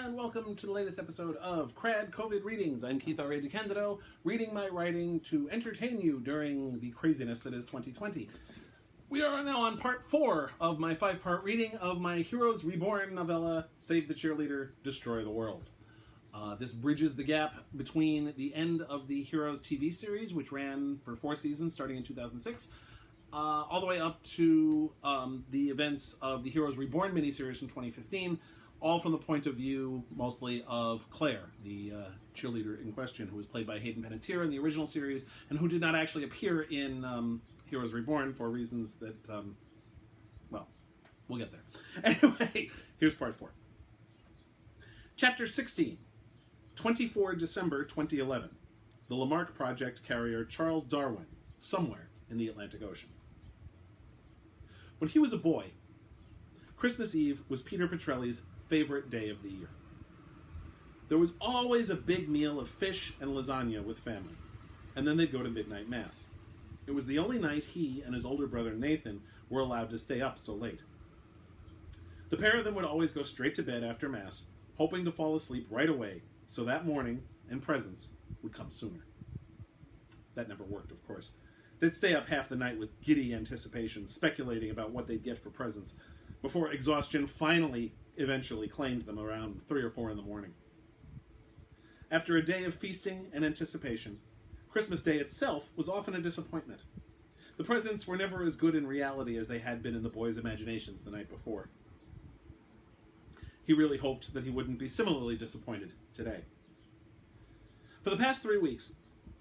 and welcome to the latest episode of KRAD COVID Readings. I'm Keith R.A. DeCandido, reading my writing to entertain you during the craziness that is 2020. We are now on part 4 of my 5-part reading of my HEROES Reborn novella, Save the Cheerleader, Destroy the World. This bridges the gap between the end of the HEROES TV series, which ran for 4 seasons starting in 2006, all the way up to the events of the HEROES Reborn miniseries from 2015, all from the point of view, mostly, of Claire, the cheerleader in question, who was played by Hayden Panettiere in the original series, and who did not actually appear in HEROES Reborn for reasons that, well, we'll get there. Anyway, here's part 4. Chapter 16, 24 December 2011. The Lamarck Project carrier Charles Darwin, somewhere in the Atlantic Ocean. When he was a boy, Christmas Eve was Peter Petrelli's favorite day of the year. There was always a big meal of fish and lasagna with family, and then they'd go to midnight mass. It was the only night he and his older brother Nathan were allowed to stay up so late. The pair of them would always go straight to bed after mass, hoping to fall asleep right away, so that morning and presents would come sooner. That never worked, of course. They'd stay up half the night with giddy anticipation, speculating about what they'd get for presents, before exhaustion eventually claimed them around 3 or 4 in the morning. After a day of feasting and anticipation, Christmas Day itself was often a disappointment. The presents were never as good in reality as they had been in the boys' imaginations the night before. He really hoped that he wouldn't be similarly disappointed today. For the past 3 weeks,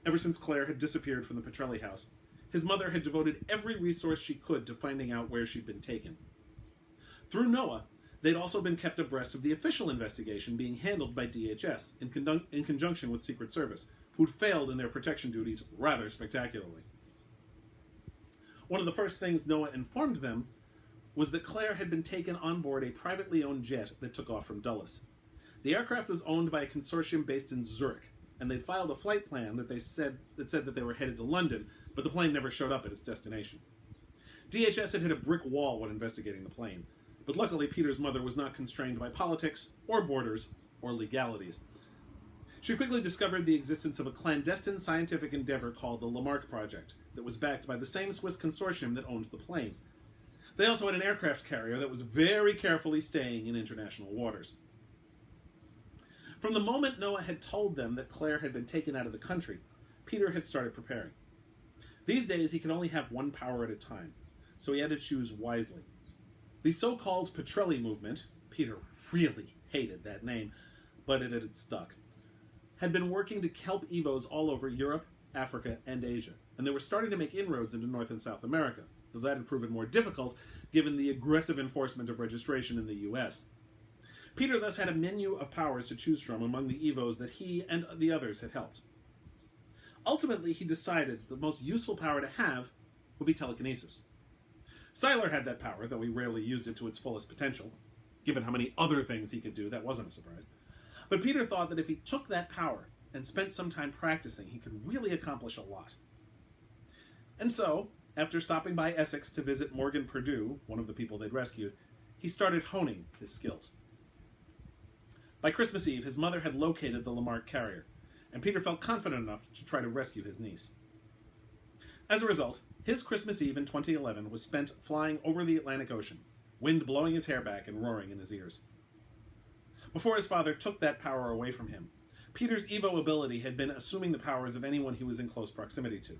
ever since Claire had disappeared from the Petrelli house, his mother had devoted every resource she could to finding out where she'd been taken. Through Noah, they'd also been kept abreast of the official investigation being handled by DHS in conjunction with Secret Service, who'd failed in their protection duties rather spectacularly. One of the first things Noah informed them was that Claire had been taken on board a privately owned jet that took off from Dulles. The aircraft was owned by a consortium based in Zurich, and they'd filed a flight plan that said that they were headed to London, but the plane never showed up at its destination. DHS had hit a brick wall when investigating the plane, but luckily Peter's mother was not constrained by politics, or borders, or legalities. She quickly discovered the existence of a clandestine scientific endeavor called the Lamarck Project that was backed by the same Swiss consortium that owned the plane. They also had an aircraft carrier that was very carefully staying in international waters. From the moment Noah had told them that Claire had been taken out of the country, Peter had started preparing. These days he could only have one power at a time, so he had to choose wisely. The so-called Petrelli movement, Peter really hated that name, but it had stuck, had been working to kelp Evos all over Europe, Africa, and Asia, and they were starting to make inroads into North and South America, though that had proven more difficult given the aggressive enforcement of registration in the US. Peter thus had a menu of powers to choose from among the Evos that he and the others had helped. Ultimately, he decided the most useful power to have would be telekinesis. Siler had that power, though he rarely used it to its fullest potential. Given how many other things he could do, that wasn't a surprise. But Peter thought that if he took that power and spent some time practicing, he could really accomplish a lot. And so, after stopping by Essex to visit Morgan Purdue, one of the people they'd rescued, he started honing his skills. By Christmas Eve, his mother had located the Lamarck carrier, and Peter felt confident enough to try to rescue his niece. As a result, his Christmas Eve in 2011 was spent flying over the Atlantic Ocean, wind blowing his hair back and roaring in his ears. Before his father took that power away from him, Peter's Evo ability had been assuming the powers of anyone he was in close proximity to.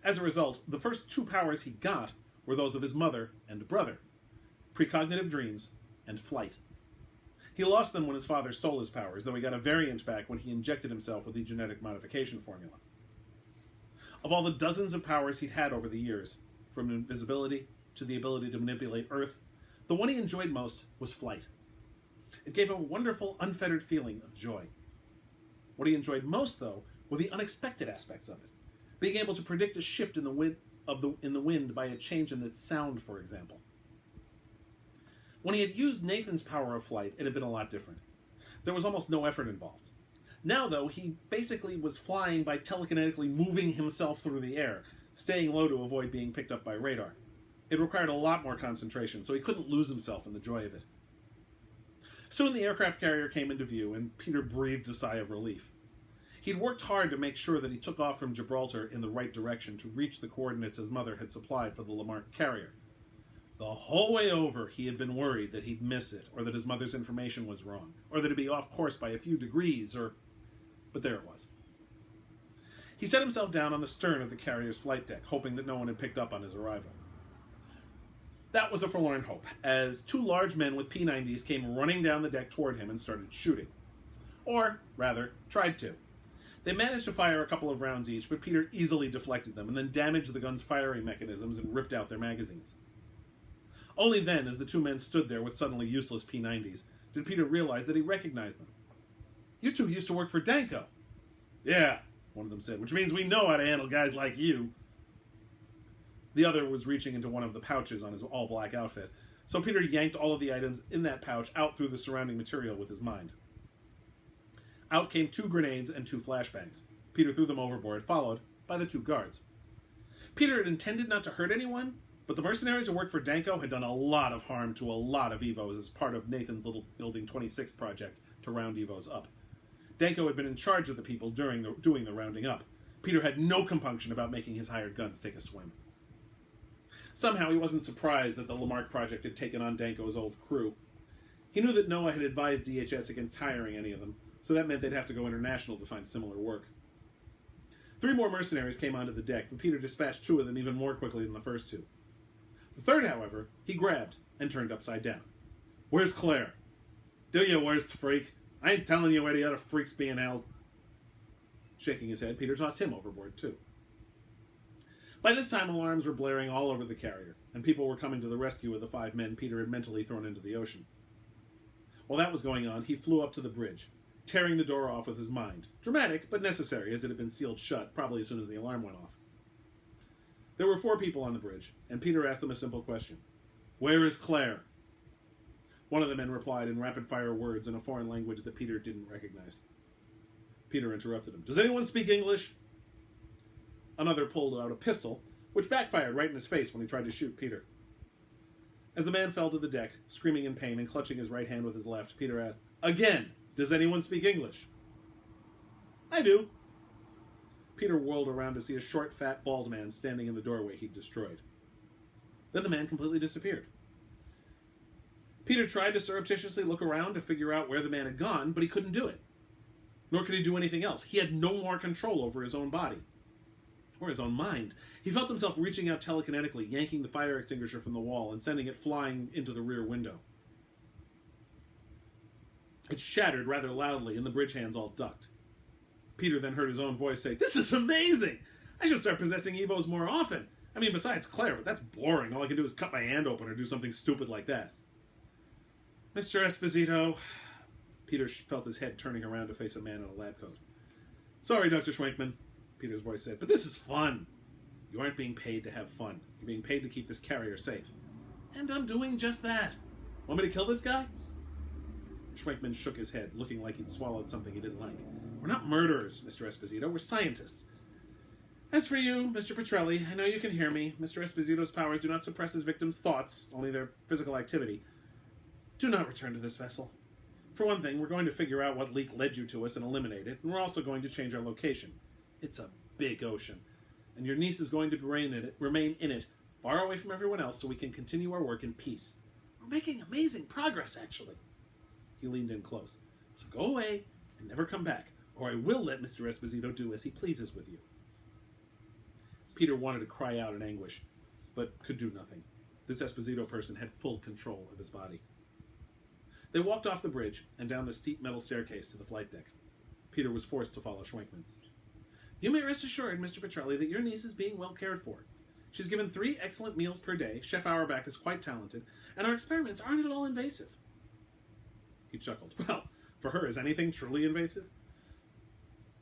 As a result, the first 2 powers he got were those of his mother and brother, precognitive dreams and flight. He lost them when his father stole his powers, though he got a variant back when he injected himself with the genetic modification formula. Of all the dozens of powers he'd had over the years, from invisibility to the ability to manipulate Earth, the one he enjoyed most was flight. It gave him a wonderful, unfettered feeling of joy. What he enjoyed most, though, were the unexpected aspects of it. Being able to predict a shift in the wind by a change in its sound, for example. When he had used Nathan's power of flight, it had been a lot different. There was almost no effort involved. Now, though, he basically was flying by telekinetically moving himself through the air, staying low to avoid being picked up by radar. It required a lot more concentration, so he couldn't lose himself in the joy of it. Soon the aircraft carrier came into view, and Peter breathed a sigh of relief. He'd worked hard to make sure that he took off from Gibraltar in the right direction to reach the coordinates his mother had supplied for the Lamarck carrier. The whole way over, he had been worried that he'd miss it, or that his mother's information was wrong, or that it'd be off course by a few degrees, but there it was. He set himself down on the stern of the carrier's flight deck, hoping that no one had picked up on his arrival. That was a forlorn hope, as two large men with P90s came running down the deck toward him and started shooting. Or, rather, tried to. They managed to fire a couple of rounds each, but Peter easily deflected them and then damaged the gun's firing mechanisms and ripped out their magazines. Only then, as the two men stood there with suddenly useless P90s, did Peter realize that he recognized them. "You two used to work for Danko." "Yeah," one of them said, "which means we know how to handle guys like you." The other was reaching into one of the pouches on his all-black outfit, so Peter yanked all of the items in that pouch out through the surrounding material with his mind. Out came 2 grenades and 2 flashbangs. Peter threw them overboard, followed by the 2 guards. Peter had intended not to hurt anyone, but the mercenaries who worked for Danko had done a lot of harm to a lot of Evos as part of Nathan's little Building 26 project to round Evos up. Danko had been in charge of the people doing the rounding up. Peter had no compunction about making his hired guns take a swim. Somehow he wasn't surprised that the Lamarck project had taken on Danko's old crew. He knew that Noah had advised DHS against hiring any of them, so that meant they'd have to go international to find similar work. 3 more mercenaries came onto the deck, but Peter dispatched 2 of them even more quickly than the first 2. The third, however, he grabbed and turned upside down. "Where's Claire?" "Do your worst, freak. I ain't telling you where the other freak's being held." Shaking his head, Peter tossed him overboard, too. By this time, alarms were blaring all over the carrier, and people were coming to the rescue of the 5 men Peter had mentally thrown into the ocean. While that was going on, he flew up to the bridge, tearing the door off with his mind. Dramatic, but necessary, as it had been sealed shut, probably as soon as the alarm went off. There were 4 people on the bridge, and Peter asked them a simple question. "Where is Claire?" One of the men replied in rapid-fire words in a foreign language that Peter didn't recognize. Peter interrupted him. "Does anyone speak English?" Another pulled out a pistol, which backfired right in his face when he tried to shoot Peter. As the man fell to the deck, screaming in pain and clutching his right hand with his left, Peter asked, "Again, does anyone speak English?" "I do." Peter whirled around to see a short, fat, bald man standing in the doorway he'd destroyed. Then the man completely disappeared. Peter tried to surreptitiously look around to figure out where the man had gone, but he couldn't do it. Nor could he do anything else. He had no more control over his own body. Or his own mind. He felt himself reaching out telekinetically, yanking the fire extinguisher from the wall and sending it flying into the rear window. It shattered rather loudly, and the bridge hands all ducked. Peter then heard his own voice say, "This is amazing! I should start possessing Evos more often. I mean, besides Claire, but that's boring. All I can do is cut my hand open or do something stupid like that." "Mr. Esposito..." Peter felt his head turning around to face a man in a lab coat. "Sorry, Dr. Schwenkman," Peter's voice said, "but this is fun." "You aren't being paid to have fun. You're being paid to keep this carrier safe." "And I'm doing just that. Want me to kill this guy?" Schwenkman shook his head, looking like he'd swallowed something he didn't like. "We're not murderers, Mr. Esposito. We're scientists. As for you, Mr. Petrelli, I know you can hear me. Mr. Esposito's powers do not suppress his victim's thoughts, only their physical activity. Do not return to this vessel. For one thing, we're going to figure out what leak led you to us and eliminate it, and we're also going to change our location. It's a big ocean, and your niece is going to remain in it, far away from everyone else, so we can continue our work in peace. We're making amazing progress, actually." He leaned in close. "So go away and never come back, or I will let Mr. Esposito do as he pleases with you." Peter wanted to cry out in anguish, but could do nothing. This Esposito person had full control of his body. They walked off the bridge and down the steep metal staircase to the flight deck. Peter was forced to follow Schwenkman. "You may rest assured, Mr. Petrelli, that your niece is being well cared for. She's given 3 excellent meals per day, Chef Auerbach is quite talented, and our experiments aren't at all invasive." He chuckled. "Well, for her, is anything truly invasive?"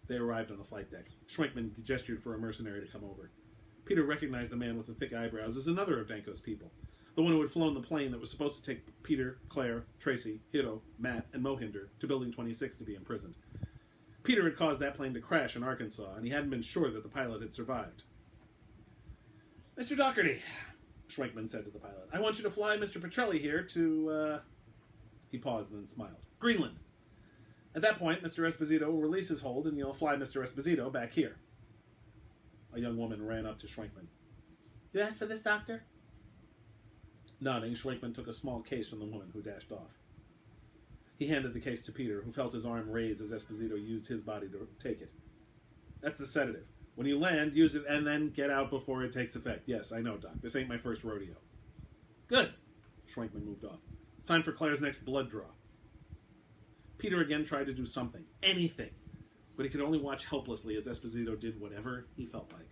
They arrived on the flight deck. Schwenkman gestured for a mercenary to come over. Peter recognized the man with the thick eyebrows as another of Danko's people, the one who had flown the plane that was supposed to take Peter, Claire, Tracy, Hiro, Matt, and Mohinder to Building 26 to be imprisoned. Peter had caused that plane to crash in Arkansas, and he hadn't been sure that the pilot had survived. "Mr. Doherty," Schwenkman said to the pilot, "I want you to fly Mr. Petrelli here to, He paused and then smiled. Greenland. At that point, Mr. Esposito will release his hold, and you'll fly Mr. Esposito back here. A young woman ran up to Schwenkman. You asked for this, Doctor? Nodding, Schwenkman took a small case from the woman, who dashed off. He handed the case to Peter, who felt his arm raise as Esposito used his body to take it. That's the sedative. When you land, use it and then get out before it takes effect. Yes, I know, Doc. This ain't my first rodeo. Good. Schwenkman moved off. It's time for Claire's next blood draw. Peter again tried to do something, anything, but he could only watch helplessly as Esposito did whatever he felt like.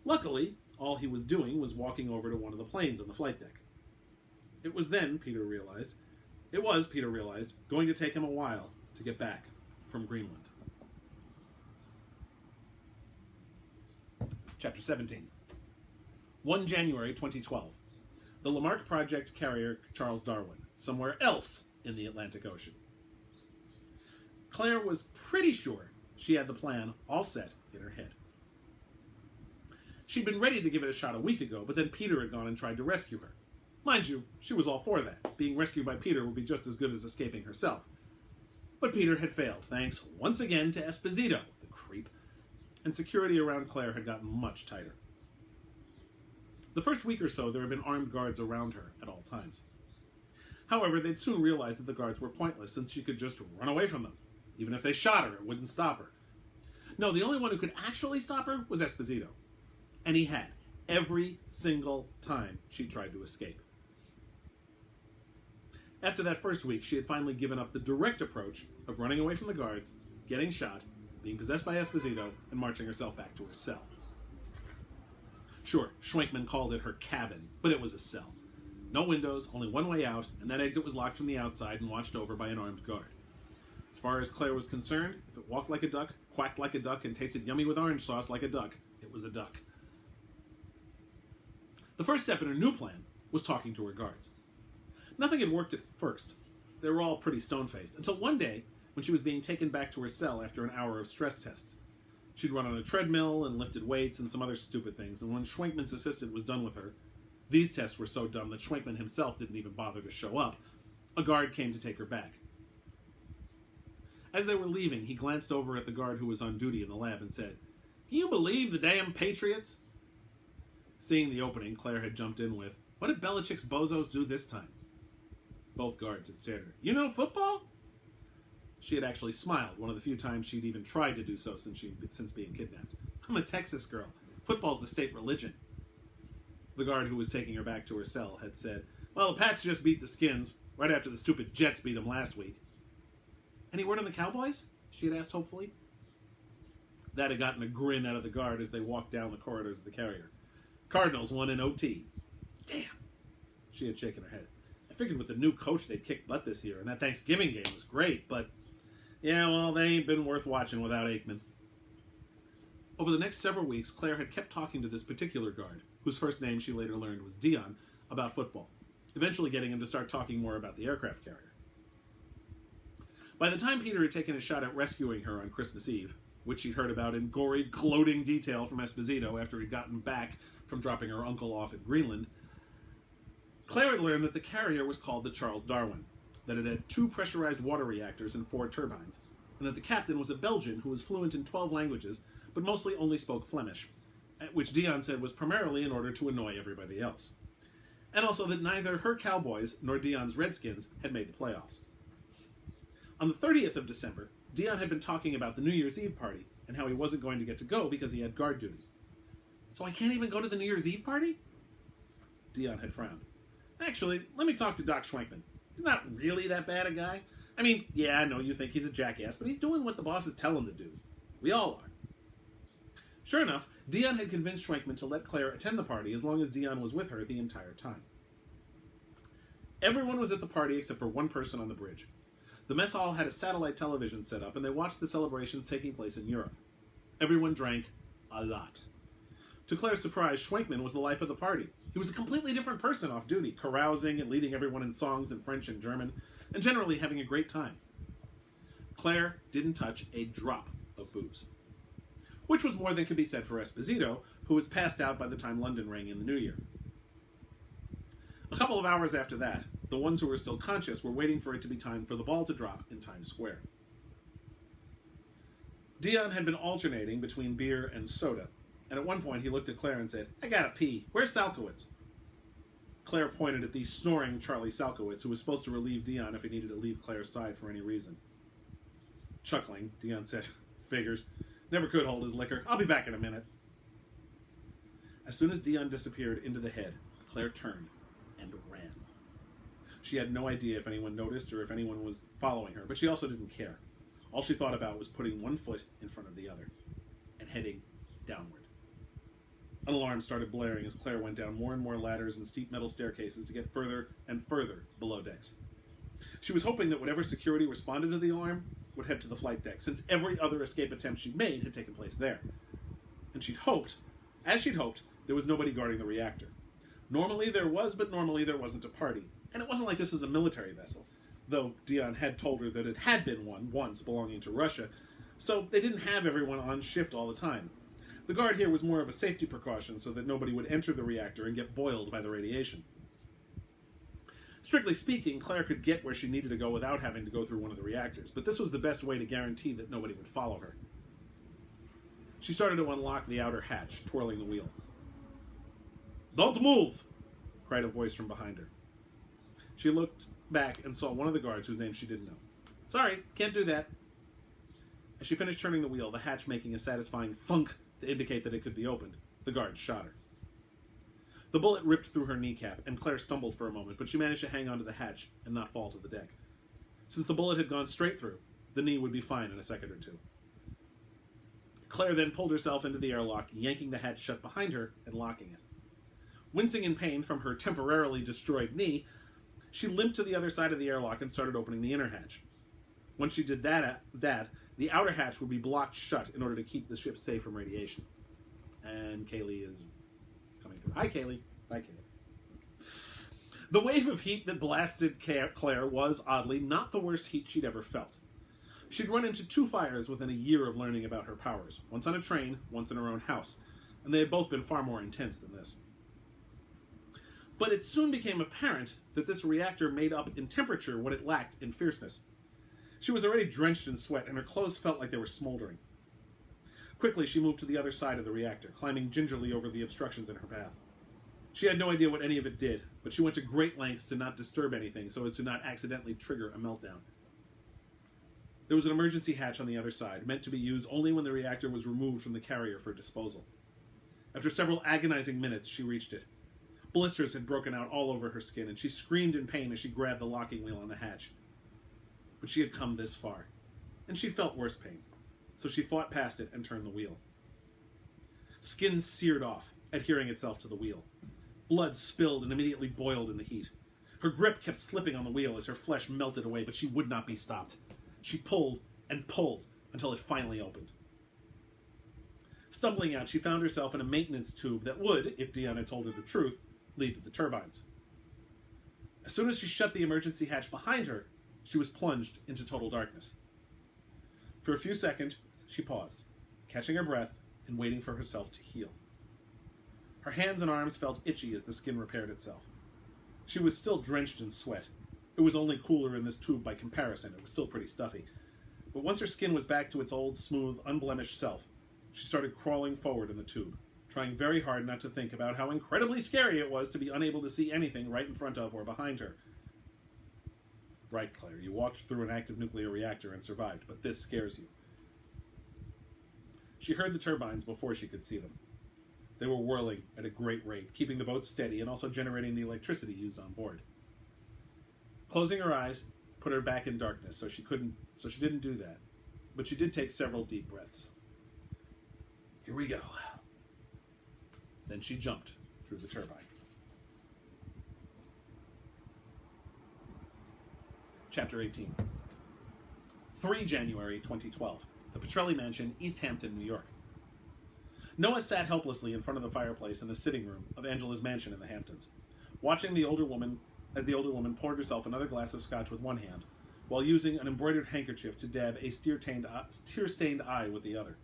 Luckily, all he was doing was walking over to one of the planes on the flight deck. It was Peter realized, going to take him a while to get back from Greenland. Chapter 17. 1 January 2012. The Lamarck Project carrier Charles Darwin, somewhere else in the Atlantic Ocean. Claire was pretty sure she had the plan all set in her head. She'd been ready to give it a shot a week ago, but then Peter had gone and tried to rescue her. Mind you, she was all for that. Being rescued by Peter would be just as good as escaping herself. But Peter had failed, thanks once again to Esposito, the creep, and security around Claire had gotten much tighter. The first week or so, there had been armed guards around her at all times. However, they'd soon realized that the guards were pointless, since she could just run away from them. Even if they shot her, it wouldn't stop her. No, the only one who could actually stop her was Esposito. And he had, every single time she tried to escape. After that first week, she had finally given up the direct approach of running away from the guards, getting shot, being possessed by Esposito, and marching herself back to her cell. Sure, Schwenkman called it her cabin, but it was a cell. No windows, only one way out, and that exit was locked from the outside and watched over by an armed guard. As far as Claire was concerned, if it walked like a duck, quacked like a duck, and tasted yummy with orange sauce like a duck, it was a duck. The first step in her new plan was talking to her guards. Nothing had worked at first. They were all pretty stone-faced, until one day, when she was being taken back to her cell after an hour of stress tests. She'd run on a treadmill and lifted weights and some other stupid things, and when Schwenkman's assistant was done with her, these tests were so dumb that Schwenkman himself didn't even bother to show up, a guard came to take her back. As they were leaving, he glanced over at the guard who was on duty in the lab and said, "Can you believe the damn Patriots?" Seeing the opening, Claire had jumped in with, "What did Belichick's bozos do this time?" Both guards had stared at her. "You know football?" She had actually smiled, one of the few times she'd even tried to do so since being kidnapped. "I'm a Texas girl. Football's the state religion." The guard who was taking her back to her cell had said, "Well, the Pats just beat the Skins, right after the stupid Jets beat them last week." "Any word on the Cowboys?" she had asked hopefully. That had gotten a grin out of the guard as they walked down the corridors of the carrier. "Cardinals won in OT." "Damn." She had shaken her head. "I figured with the new coach they'd kick butt this year, and that Thanksgiving game was great, but yeah, well, they ain't been worth watching without Aikman." Over the next several weeks, Claire had kept talking to this particular guard, whose first name she later learned was Dion, about football, eventually getting him to start talking more about the aircraft carrier. By the time Peter had taken a shot at rescuing her on Christmas Eve, which she'd heard about in gory, gloating detail from Esposito after he'd gotten back from dropping her uncle off at Greenland, Claire had learned that the carrier was called the Charles Darwin, that it had 2 pressurized water reactors and 4 turbines, and that the captain was a Belgian who was fluent in 12 languages, but mostly only spoke Flemish, which Dion said was primarily in order to annoy everybody else. And also that neither her Cowboys nor Dion's Redskins had made the playoffs. On the 30th of December, Dion had been talking about the New Year's Eve party and how he wasn't going to get to go because he had guard duty. "So I can't even go to the New Year's Eve party?" Dion had frowned. "Actually, let me talk to Doc Schwenkman. He's not really that bad a guy. I mean, yeah, I know you think he's a jackass, but he's doing what the bosses tell him to do. We all are." Sure enough, Dion had convinced Schwenkman to let Claire attend the party as long as Dion was with her the entire time. Everyone was at the party except for one person on the bridge. The mess hall had a satellite television set up, and they watched the celebrations taking place in Europe. Everyone drank a lot. To Claire's surprise, Schwenkman was the life of the party. He was a completely different person off duty, carousing and leading everyone in songs in French and German, and generally having a great time. Claire didn't touch a drop of booze. Which was more than could be said for Esposito, who was passed out by the time London rang in the New Year. A couple of hours after that, The ones who were still conscious were waiting for it to be time for the ball to drop in Times Square. Dion had been alternating between beer and soda, and at one point he looked at Claire and said, "I gotta pee. Where's Salkowitz?" Claire pointed at the snoring Charlie Salkowitz, who was supposed to relieve Dion if he needed to leave Claire's side for any reason. Chuckling, Dion said, "Figures. Never could hold his liquor. I'll be back in a minute." As soon as Dion disappeared into the head, Claire turned and ran. She had no idea if anyone noticed or if anyone was following her, but she also didn't care. All she thought about was putting one foot in front of the other and heading downward. An alarm started blaring as Claire went down more and more ladders and steep metal staircases to get further and further below decks. She was hoping that whatever security responded to the alarm would head to the flight deck, since every other escape attempt she'd made had taken place there. And she'd hoped, there was nobody guarding the reactor. Normally there was, but normally there wasn't a party. And it wasn't like this was a military vessel, though Dion had told her that it had been one once belonging to Russia, so they didn't have everyone on shift all the time. The guard here was more of a safety precaution so that nobody would enter the reactor and get boiled by the radiation. Strictly speaking, Claire could get where she needed to go without having to go through one of the reactors, but this was the best way to guarantee that nobody would follow her. She started to unlock the outer hatch, twirling the wheel. "Don't move!" cried a voice from behind her. She looked back and saw one of the guards whose name she didn't know. "Sorry, can't do that." As she finished turning the wheel, the hatch making a satisfying thunk to indicate that it could be opened, the guard shot her. The bullet ripped through her kneecap, and Claire stumbled for a moment, but she managed to hang onto the hatch and not fall to the deck. Since the bullet had gone straight through, the knee would be fine in a second or two. Claire then pulled herself into the airlock, yanking the hatch shut behind her and locking it. Wincing in pain from her temporarily destroyed knee, she limped to the other side of the airlock and started opening the inner hatch. Once she did that, the outer hatch would be blocked shut in order to keep the ship safe from radiation. And Kaylee is coming through. Hi, Kaylee. Hi, Kaylee. The wave of heat that blasted Claire was, oddly, not the worst heat she'd ever felt. She'd run into 2 fires within a year of learning about her powers, once on a train, once in her own house, and they had both been far more intense than this. But it soon became apparent that this reactor made up in temperature what it lacked in fierceness. She was already drenched in sweat, and her clothes felt like they were smoldering. Quickly, she moved to the other side of the reactor, climbing gingerly over the obstructions in her path. She had no idea what any of it did, but she went to great lengths to not disturb anything so as to not accidentally trigger a meltdown. There was an emergency hatch on the other side, meant to be used only when the reactor was removed from the carrier for disposal. After several agonizing minutes, she reached it. Blisters had broken out all over her skin, and she screamed in pain as she grabbed the locking wheel on the hatch. But she had come this far, and she felt worse pain, so she fought past it and turned the wheel. Skin seared off, adhering itself to the wheel. Blood spilled and immediately boiled in the heat. Her grip kept slipping on the wheel as her flesh melted away, but she would not be stopped. She pulled and pulled until it finally opened. Stumbling out, she found herself in a maintenance tube that would, if Dion had told her the truth, lead to the turbines. As soon as she shut the emergency hatch behind her, she was plunged into total darkness. For a few seconds, she paused, catching her breath and waiting for herself to heal. Her hands and arms felt itchy as the skin repaired itself. She was still drenched in sweat. It was only cooler in this tube by comparison. It was still pretty stuffy. But once her skin was back to its old, smooth, unblemished self, she started crawling forward in the tube, trying very hard not to think about how incredibly scary it was to be unable to see anything right in front of or behind her. Right, Claire, you walked through an active nuclear reactor and survived, but this scares you. She heard the turbines before she could see them. They were whirling at a great rate, keeping the boat steady and also generating the electricity used on board. Closing her eyes put her back in darkness, so she didn't do that. But she did take several deep breaths. Here we go. Then she jumped through the turbine. Chapter 18. 3 January 2012. The Petrelli Mansion, East Hampton, New York. Noah sat helplessly in front of the fireplace in the sitting room of Angela's mansion in the Hamptons, watching the older woman poured herself another glass of scotch with one hand, while using an embroidered handkerchief to dab a tear-stained eye with the other.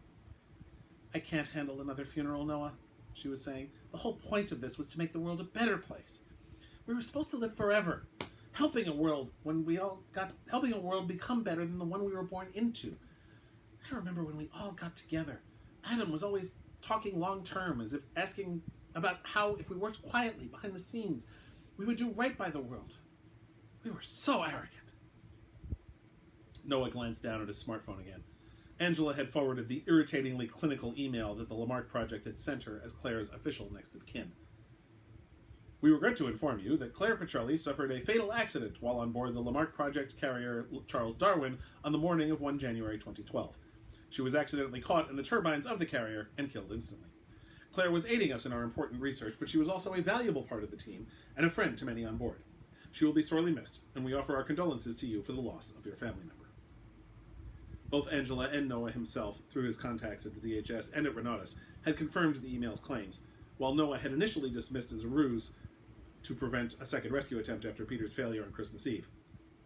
"I can't handle another funeral, Noah," she was saying. "The whole point of this was to make the world a better place. We were supposed to live forever. helping a world become better than the one we were born into. I remember when we all got together. Adam was always talking long-term, as if asking about how, if we worked quietly behind the scenes, we would do right by the world. We were so arrogant. Noah glanced down at his smartphone again. Angela had forwarded the irritatingly clinical email that the Lamarck project had sent her as Claire's official next of kin. We regret to inform you that Claire Petrelli suffered a fatal accident while on board the Lamarck project carrier Charles Darwin on the morning of 1 January 2012. She was accidentally caught in the turbines of the carrier and killed instantly. Claire was aiding us in our important research, but she was also a valuable part of the team and a friend to many on board. She will be sorely missed, and we offer our condolences to you for the loss of your family member. Both Angela and Noah himself, through his contacts at the DHS and at Renatus, had confirmed the email's claims, while Noah had initially dismissed as a ruse to prevent a second rescue attempt after Peter's failure on Christmas Eve.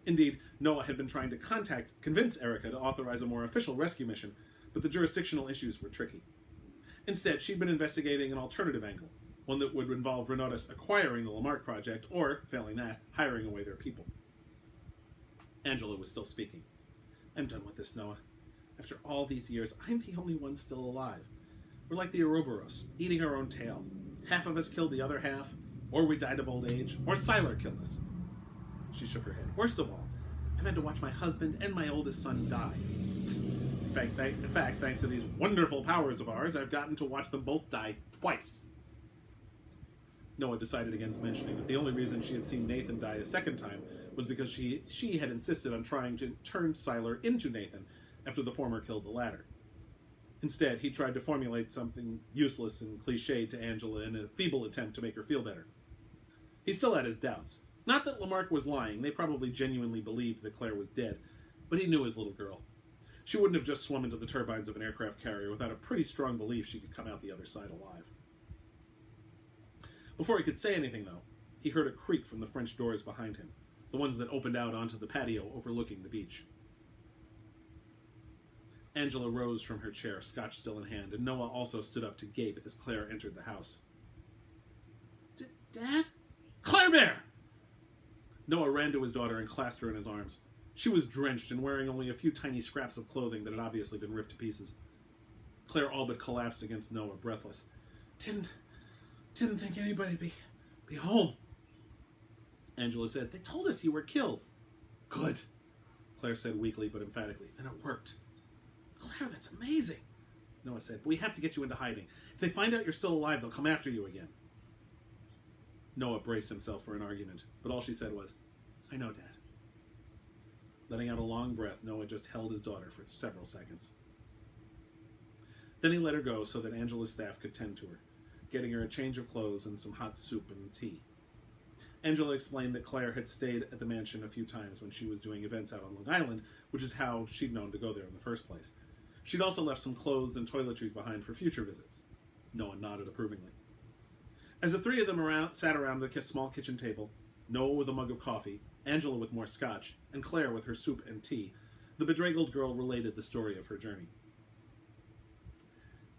Indeed, Noah had been trying to convince Erica to authorize a more official rescue mission, but the jurisdictional issues were tricky. Instead, she'd been investigating an alternative angle, one that would involve Renatus acquiring the Lamarck project, or, failing that, hiring away their people. Angela was still speaking. I'm done with this, Noah. After all these years, I'm the only one still alive. We're like the Ouroboros, eating our own tail. Half of us killed the other half, or we died of old age, or Siler killed us. She shook her head. Worst of all, I've had to watch my husband and my oldest son die. In fact, thanks to these wonderful powers of ours, I've gotten to watch them both die twice. Noah decided against mentioning that the only reason she had seen Nathan die a second time was because she had insisted on trying to turn Siler into Nathan after the former killed the latter. Instead, he tried to formulate something useless and cliched to Angela in a feeble attempt to make her feel better. He still had his doubts. Not that Lamarck was lying, they probably genuinely believed that Claire was dead, but he knew his little girl. She wouldn't have just swum into the turbines of an aircraft carrier without a pretty strong belief she could come out the other side alive. Before he could say anything, though, he heard a creak from the French doors behind him, the ones that opened out onto the patio overlooking the beach. Angela rose from her chair, scotch still in hand, and Noah also stood up to gape as Claire entered the house. Dad? Claire Bear! Noah ran to his daughter and clasped her in his arms. She was drenched and wearing only a few tiny scraps of clothing that had obviously been ripped to pieces. Claire all but collapsed against Noah, breathless. Didn't think anybody'd be home. Angela said, They told us you were killed. Good, Claire said weakly but emphatically. Then it worked. Claire, that's amazing, Noah said. But we have to get you into hiding. If they find out you're still alive, they'll come after you again. Noah braced himself for an argument, but all she said was, I know, Dad. Letting out a long breath, Noah just held his daughter for several seconds. Then he let her go so that Angela's staff could tend to her, getting her a change of clothes and some hot soup and tea. Angela explained that Claire had stayed at the mansion a few times when she was doing events out on Long Island, which is how she'd known to go there in the first place. She'd also left some clothes and toiletries behind for future visits. Noah nodded approvingly. As the three of them sat around the small kitchen table, Noah with a mug of coffee, Angela with more scotch, and Claire with her soup and tea, the bedraggled girl related the story of her journey.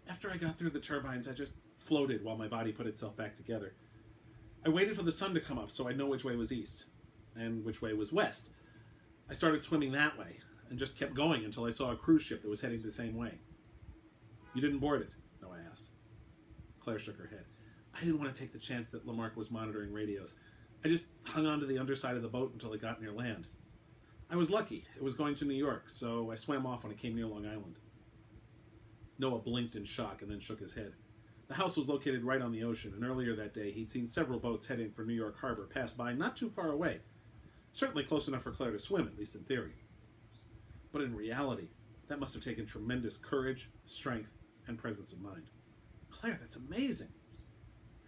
After I got through the turbines, I just floated while my body put itself back together. I waited for the sun to come up so I'd know which way was east, and which way was west. I started swimming that way, and just kept going until I saw a cruise ship that was heading the same way. You didn't board it? Noah asked. Claire shook her head. I didn't want to take the chance that Lamarck was monitoring radios. I just hung on to the underside of the boat until it got near land. I was lucky. It was going to New York, so I swam off when it came near Long Island. Noah blinked in shock and then shook his head. The house was located right on the ocean, and earlier that day he'd seen several boats heading for New York Harbor pass by not too far away. Certainly close enough for Claire to swim, at least in theory. But in reality, that must have taken tremendous courage, strength, and presence of mind. Claire, that's amazing.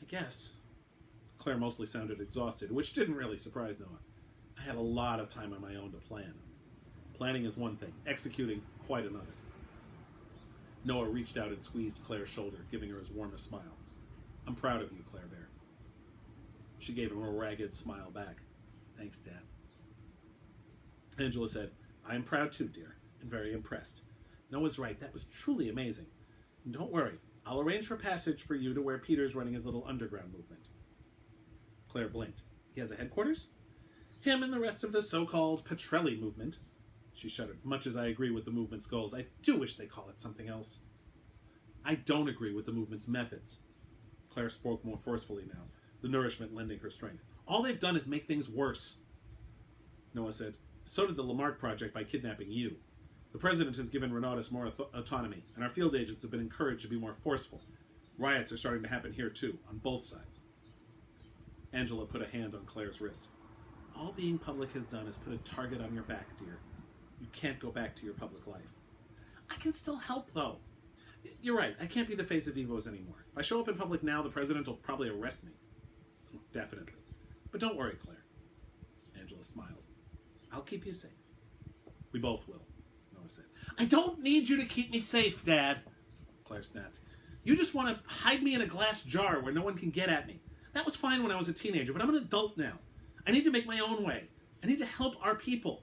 I guess. Claire mostly sounded exhausted, which didn't really surprise Noah. I had a lot of time on my own to plan. Planning is one thing, executing quite another. Noah reached out and squeezed Claire's shoulder, giving her his warmest smile. I'm proud of you, Claire Bear. She gave him a ragged smile back. Thanks, Dad. Angela said, I am proud too, dear, and very impressed. Noah's right, that was truly amazing. And don't worry, I'll arrange for passage for you to where Peter's running his little underground movement. Claire blinked. He has a headquarters? Him and the rest of the so-called Petrelli movement. She shuddered. Much as I agree with the movement's goals, I do wish they call it something else. I don't agree with the movement's methods. Claire spoke more forcefully now, the nourishment lending her strength. All they've done is make things worse. Noah said, so did the Lamarck project by kidnapping you. The president has given Renatus more autonomy, and our field agents have been encouraged to be more forceful. Riots are starting to happen here, too, on both sides. Angela put a hand on Claire's wrist. All being public has done is put a target on your back, dear. You can't go back to your public life. I can still help, though. You're right, I can't be the face of EVOs anymore. If I show up in public now, the president will probably arrest me. Definitely. But don't worry, Claire. Angela smiled. I'll keep you safe. We both will, Noah said. I don't need you to keep me safe, Dad, Claire snapped. You just want to hide me in a glass jar where no one can get at me. That was fine when I was a teenager, but I'm an adult now. I need to make my own way. I need to help our people.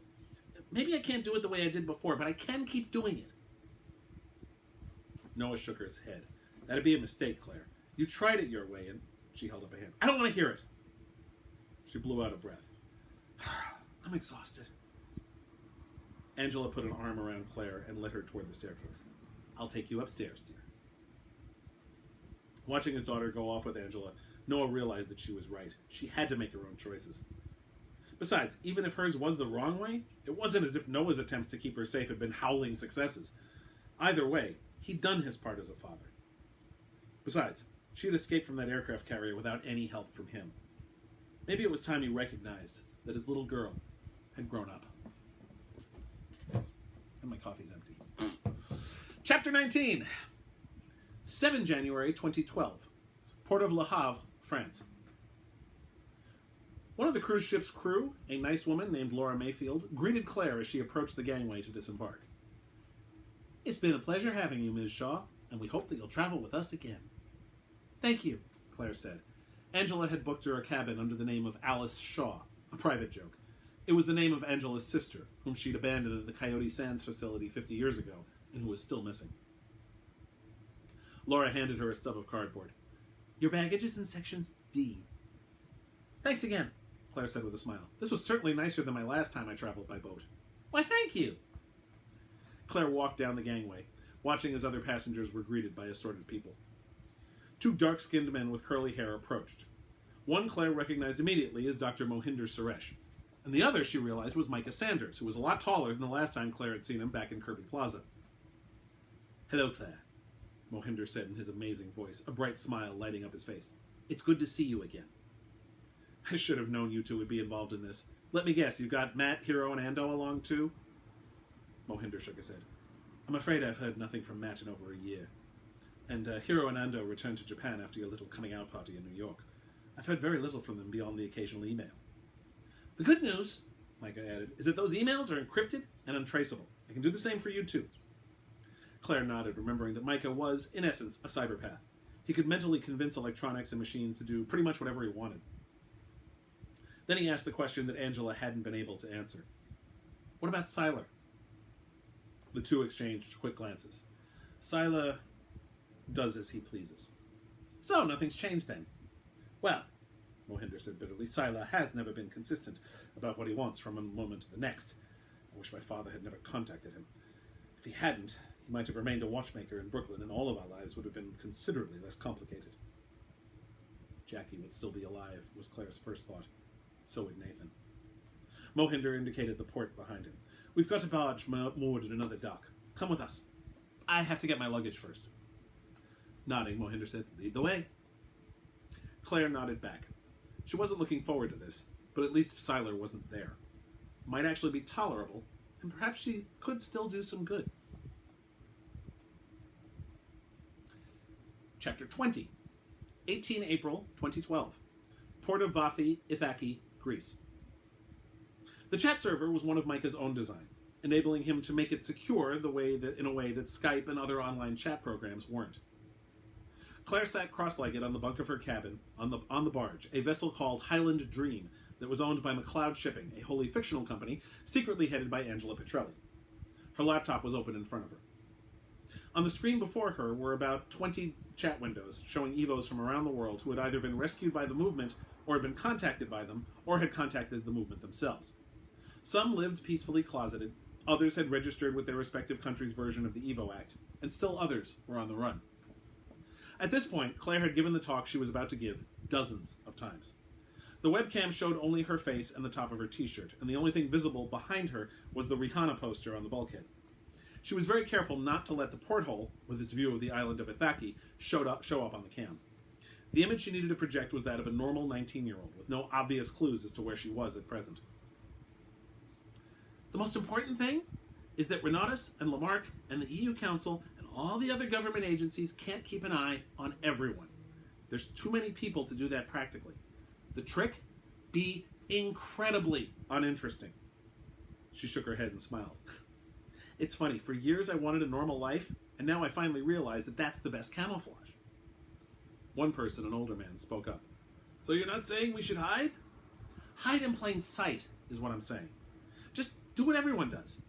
Maybe I can't do it the way I did before, but I can keep doing it. Noah shook his head. That'd be a mistake, Claire. You tried it your way, and she held up a hand. I don't want to hear it. She blew out a breath. I'm exhausted. Angela put an arm around Claire and led her toward the staircase. I'll take you upstairs, dear. Watching his daughter go off with Angela, Noah realized that she was right. She had to make her own choices. Besides, even if hers was the wrong way, it wasn't as if Noah's attempts to keep her safe had been howling successes. Either way, he'd done his part as a father. Besides, she had escaped from that aircraft carrier without any help from him. Maybe it was time he recognized that his little girl had grown up. And my coffee's empty. Chapter 19. 7 January 2012. Port of Le Havre, France. One of the cruise ship's crew, a nice woman named Laura Mayfield, greeted Claire as she approached the gangway to disembark. It's been a pleasure having you, Ms. Shaw, and we hope that you'll travel with us again. Thank you, Claire said. Angela had booked her a cabin under the name of Alice Shaw, a private joke. It was the name of Angela's sister, whom she'd abandoned at the Coyote Sands facility 50 years ago, and who was still missing. Laura handed her a stub of cardboard. Your baggage is in sections D. Thanks again, Claire said with a smile. This was certainly nicer than my last time I traveled by boat. Why, thank you. Claire walked down the gangway, watching as other passengers were greeted by assorted people. 2 dark-skinned men with curly hair approached. One Claire recognized immediately as Dr. Mohinder Suresh, and the other she realized was Micah Sanders, who was a lot taller than the last time Claire had seen him back in Kirby Plaza. Hello, Claire, Mohinder said in his amazing voice, a bright smile lighting up his face. It's good to see you again. I should have known you two would be involved in this. Let me guess, you've got Matt, Hero, and Ando along too? Mohinder shook his head. I'm afraid I've heard nothing from Matt in over a year. And Hero and Ando returned to Japan after your little coming-out party in New York. I've heard very little from them beyond the occasional email. The good news, Micah added, is that those emails are encrypted and untraceable. I can do the same for you too. Claire nodded, remembering that Micah was, in essence, a cyberpath. He could mentally convince electronics and machines to do pretty much whatever he wanted. Then he asked the question that Angela hadn't been able to answer. What about Siler? The two exchanged quick glances. Siler does as he pleases. So, nothing's changed then. Well, Mohinder said bitterly, Siler has never been consistent about what he wants from one moment to the next. I wish my father had never contacted him. If he hadn't, he might have remained a watchmaker in Brooklyn, and all of our lives would have been considerably less complicated. Jackie would still be alive, was Claire's first thought. So would Nathan. Mohinder indicated the port behind him. We've got a barge moored at another dock. Come with us. I have to get my luggage first. Nodding, Mohinder said, Lead the way. Claire nodded back. She wasn't looking forward to this, but at least Siler wasn't there. Might actually be tolerable, and perhaps she could still do some good. Chapter 20. 18 April 2012. Port of Vathi, Ithaki, Greece. The chat server was one of Micah's own design, enabling him to make it secure in a way that Skype and other online chat programs weren't. Claire sat cross-legged on the bunk of her cabin on the barge, a vessel called Highland Dream that was owned by McLeod Shipping, a wholly fictional company secretly headed by Angela Petrelli. Her laptop was open in front of her. On the screen before her were about 20 chat windows showing EVOs from around the world who had either been rescued by the movement or had been contacted by them, or had contacted the movement themselves. Some lived peacefully closeted, others had registered with their respective country's version of the Evo Act, and still others were on the run. At this point, Claire had given the talk she was about to give dozens of times. The webcam showed only her face and the top of her t-shirt, and the only thing visible behind her was the Rihanna poster on the bulkhead. She was very careful not to let the porthole, with its view of the island of Ithaki, show up on the cam. The image she needed to project was that of a normal 19-year-old, with no obvious clues as to where she was at present. The most important thing is that Renatus and Lamarck and the EU Council and all the other government agencies can't keep an eye on everyone. There's too many people to do that practically. The trick? Be incredibly uninteresting. She shook her head and smiled. It's funny, for years I wanted a normal life, and now I finally realize that that's the best camouflage. One person, an older man, spoke up. So you're not saying we should hide? Hide in plain sight is what I'm saying. Just do what everyone does.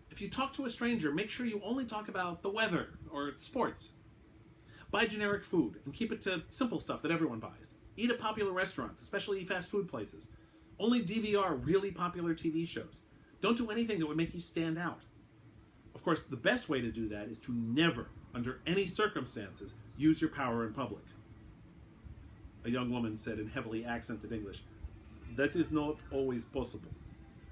If you talk to a stranger, make sure you only talk about the weather or sports. Buy generic food and keep it to simple stuff that everyone buys. Eat at popular restaurants, especially fast food places. Only DVR really popular TV shows. Don't do anything that would make you stand out. Of course, the best way to do that is to never, under any circumstances, use your power in public. A young woman said in heavily accented English, "That is not always possible."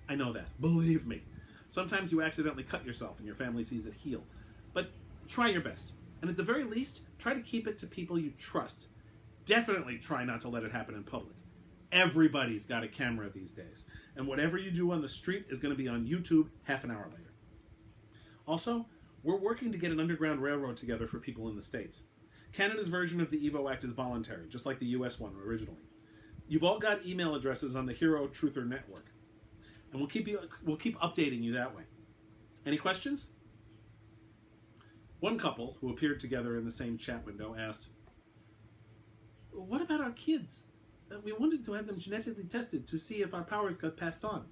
I know that. Believe me. Sometimes you accidentally cut yourself and your family sees it heal. But try your best. And at the very least, try to keep it to people you trust. Definitely try not to let it happen in public. Everybody's got a camera these days. And whatever you do on the street is going to be on YouTube half an hour later. Also, we're working to get an underground railroad together for people in the States. Canada's version of the Evo Act is voluntary, just like the US one originally. You've all got email addresses on the Hero Truther network. And we'll keep updating you that way. Any questions? One couple, who appeared together in the same chat window, asked, "What about our kids? We wanted to have them genetically tested to see if our powers got passed on."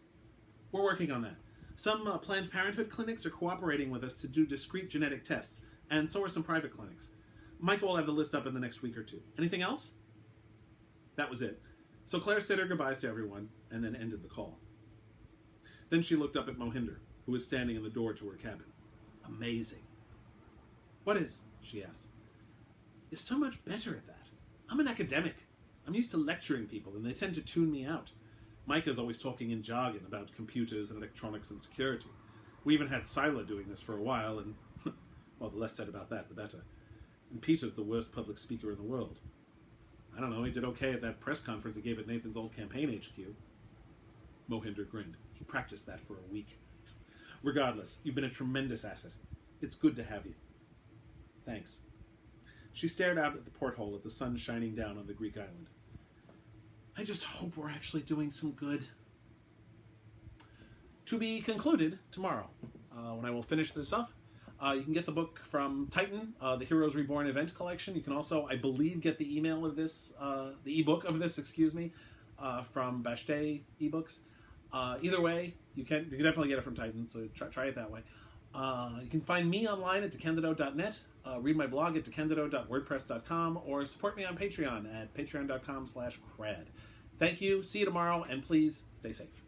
We're working on that. Some Planned Parenthood clinics are cooperating with us to do discrete genetic tests, and so are some private clinics. Michael will have the list up in the next week or two. Anything else? That was it. So Claire said her goodbyes to everyone, and then ended the call. Then she looked up at Mohinder, who was standing in the door to her cabin. Amazing. "What is?" she asked. "You're so much better at that. I'm an academic. I'm used to lecturing people, and they tend to tune me out. Micah's always talking in jargon about computers and electronics and security. We even had Sila doing this for a while, and, well, the less said about that, the better. And Peter's the worst public speaker in the world. I don't know, he did okay at that press conference he gave at Nathan's old campaign HQ. Mohinder grinned. He practiced that for a week. Regardless, you've been a tremendous asset. It's good to have you. Thanks. She stared out at the porthole at the sun shining down on the Greek island. I just hope we're actually doing some good. To be concluded tomorrow, when I will finish this up. You can get the book from Titan, the Heroes Reborn event collection. You can also, I believe, get the email of this, the ebook of this, from Bashte ebooks. Either way, you can definitely get it from Titan, so try it that way. You can find me online at DeCandido.net, read my blog at DeCandido.wordpress.com, or support me on Patreon at patreon.com/KRAD. Thank you, see you tomorrow, and please stay safe.